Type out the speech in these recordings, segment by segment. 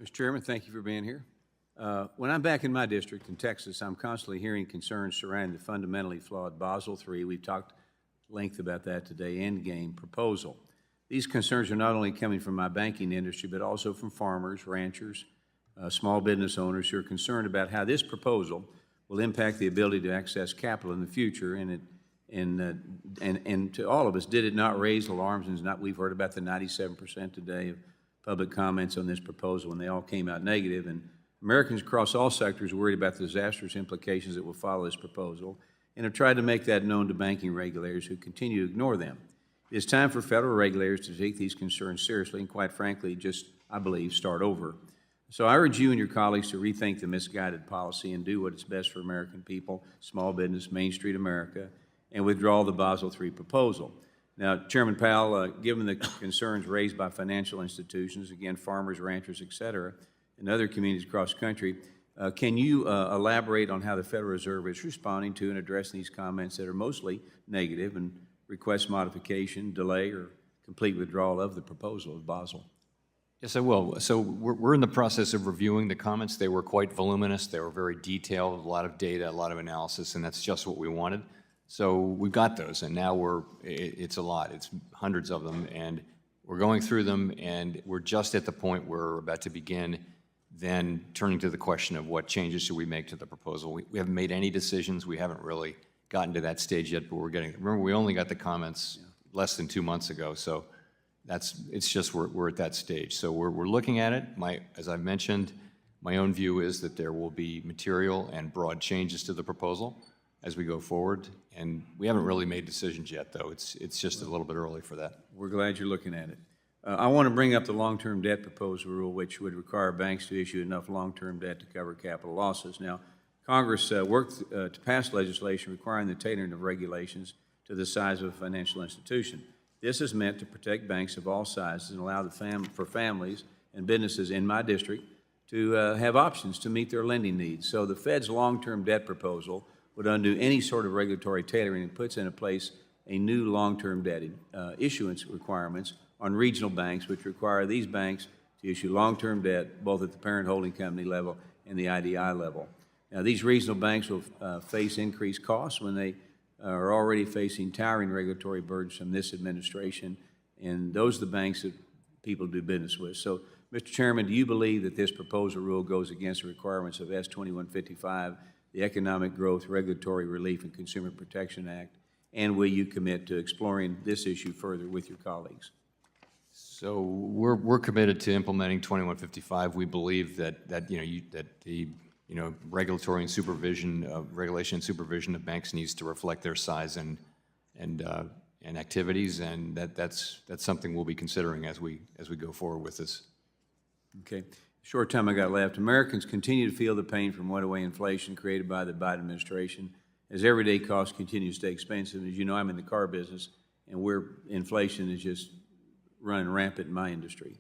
Mr. Chairman, thank you for being here. When I'm back in my district in Texas, I'm constantly hearing concerns surrounding the fundamentally flawed Basel III. We've talked at length about that today, endgame proposal. These concerns are not only coming from my banking industry, but also from farmers, ranchers, small business owners who are concerned about how this proposal will impact the ability to access capital in the future. And to all of us, did it not raise alarms? And we've heard about the 97% today of public comments on this proposal, and they all came out negative. And Americans across all sectors are worried about the disastrous implications that will follow this proposal and have tried to make that known to banking regulators who continue to ignore them. It is time for federal regulators to take these concerns seriously and, quite frankly, just, I believe, start over. So I urge you and your colleagues to rethink the misguided policy and do what is best for American people, small business, Main Street America, and withdraw the Basel III proposal. Now, Chairman Powell, given the concerns raised by financial institutions, again, farmers, ranchers, et cetera, and other communities across the country, can you elaborate on how the Federal Reserve is responding to and addressing these comments that are mostly negative and request modification, delay, or complete withdrawal of the proposal of Basel? Yes, I will. So we're in the process of reviewing the comments. They were quite voluminous. They were very detailed, a lot of data, a lot of analysis, and that's just what we wanted. So we've got those, and now it's a lot. It's hundreds of them, and we're going through them, and we're just at the point where we're about to begin then turning to the question of what changes should we make to the proposal. We haven't made any decisions. We haven't really gotten to that stage yet, but we're getting, remember, we only got the comments less than 2 months ago, so it's just we're at that stage. So we're looking at it. As I mentioned, my own view is that there will be material and broad changes to the proposal as we go forward, and we haven't really made decisions yet, though. It's just a little bit early for that. We're glad you're looking at it. I want to bring up the long-term debt proposal rule, which would require banks to issue enough long-term debt to cover capital losses. Now, Congress worked to pass legislation requiring the tailoring of regulations to the size of a financial institution. This is meant to protect banks of all sizes and allow for families and businesses in my district to have options to meet their lending needs. So the Fed's long-term debt proposal would undo any sort of regulatory tailoring and puts into place a new long-term debt issuance requirements on regional banks, which require these banks to issue long-term debt both at the parent holding company level and the IDI level. Now, these regional banks will face increased costs when they are already facing towering regulatory burdens from this administration, and those are the banks that people do business with. So, Mr. Chairman, do you believe that this proposal rule goes against the requirements of S-2155, the Economic Growth, Regulatory Relief, and Consumer Protection Act, and will you commit to exploring this issue further with your colleagues? So we're committed to implementing 2155. We believe that the regulatory and regulation and supervision of banks needs to reflect their size and activities, and that's something we'll be considering as we go forward with this. Okay. Short time I got left. Americans continue to feel the pain from runaway inflation created by the Biden administration as everyday costs continue to stay expensive. As you know, I'm in the car business, and inflation is just running rampant in my industry.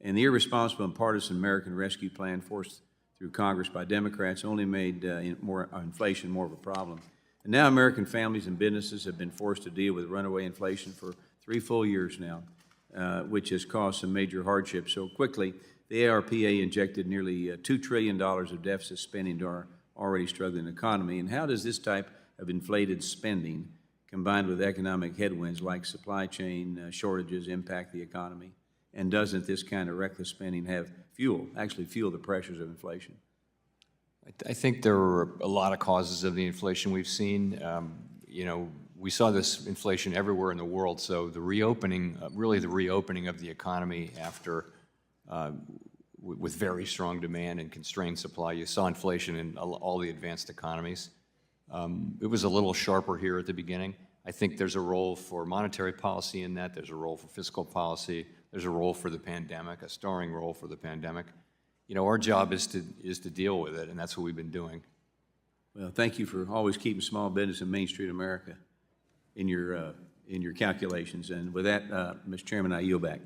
And the irresponsible and partisan American Rescue Plan forced through Congress by Democrats only made inflation more of a problem. And now American families and businesses have been forced to deal with runaway inflation for 3 full years now, which has caused some major hardships. So quickly, the ARPA injected nearly $2 trillion of deficit spending into our already struggling economy. And how does this type of inflated spending, combined with economic headwinds like supply chain shortages, impact the economy? And doesn't this kind of reckless spending actually fuel the pressures of inflation? I think there are a lot of causes of the inflation we've seen. We saw this inflation everywhere in the world, so the reopening of the economy after with very strong demand and constrained supply. You saw inflation in all the advanced economies. It was a little sharper here at the beginning. I think there's a role for monetary policy in that. There's a role for fiscal policy. There's a role for the pandemic, a starring role for the pandemic. Our job is to deal with it, and that's what we've been doing. Well, thank you for always keeping small business in Main Street America in your calculations. And with that, Mr. Chairman, I yield back.